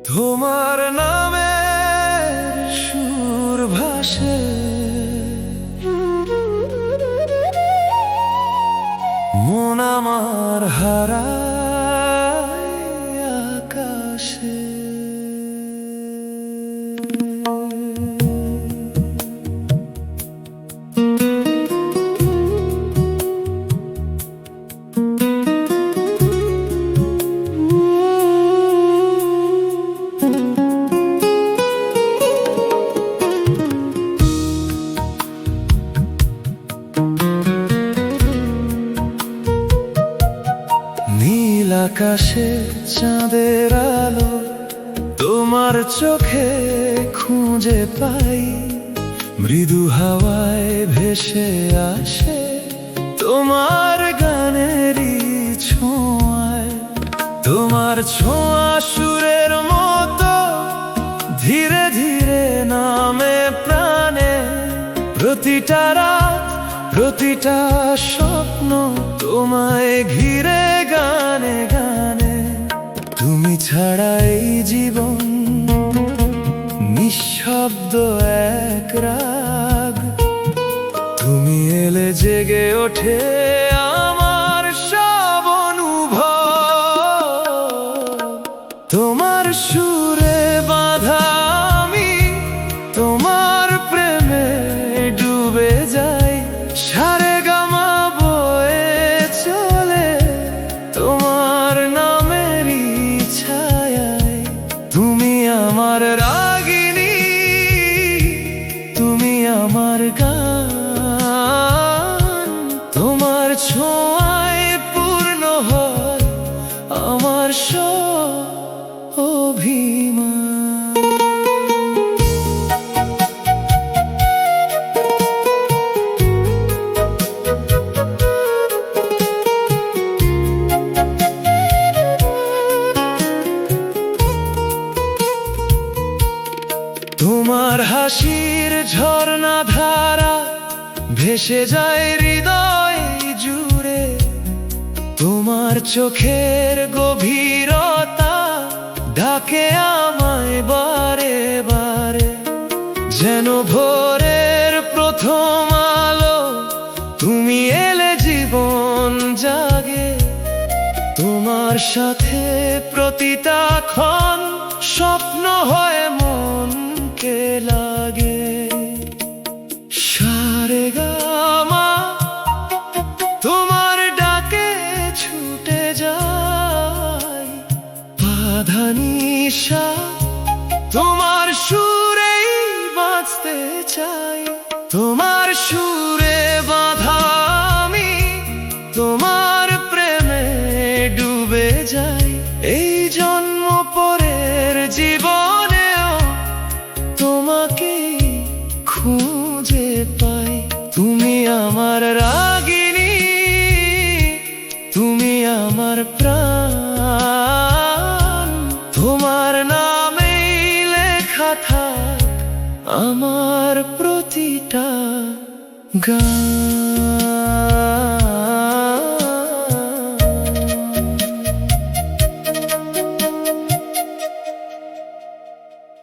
তোমার নামের সুর ভাসে মন আমার হারায় আকাশে। নীল আকাশে চাঁদের আলো তোমার চোখে খুঁজে পাই, মৃদু হাওয়ায় ভেসে আসে তোমার গানেরই ছোঁয়ায়। তোমার ছোঁয়া সুরের মতো ধীরে ধীরে নামে প্রাণে, প্রতিটা রাত প্রতিটা স্বপ্ন তোমায় ঘিরে গানে গানে। তুমি ছাড়া এই জীবন নিঃশব্দ এক রাগ, তুমি এলে জেগে ওঠে আমার সব অনুভব। তোমার সুরে বাঁধা আমি তোমার প্রেমে ডুবে যাই, সারে গামা বয়ে চলে তোমার নামেরই ছায়ায়। তুমি আমার রাগিনী, তুমি আমার গান, তোমার ছোঁয়ায় পূর্ণ হয় আমার সব অভিমান। তোমার হাসির ঝর্ণা ধারা ভেসে যায় হৃদয় জুড়ে, তোমার চোখের গভীরতা ডাকে আমায় বারে বারে। যেন ভোরের প্রথম আলো তুমি এলে জীবন জাগে, তোমার সাথে প্রতিটা ক্ষণ স্বপ্ন হয়ে মনকে লাগে। সারে গামা তোমার ডাকে ছুটে যায়, বাঁধা নিশা তোমার সুরেই বাঁচতে চাই। তোমার সুরে বাঁধা আমি তোমার প্রেমে ডুবে যাই, এই জন্ম পরের জীবনেও তোমাকে খুঁজে পাই। তুমি আমার রাগিনী, তুমি আমার প্রাণ, তোমার নামেই লেখা থাক আমার প্রতিটা গান।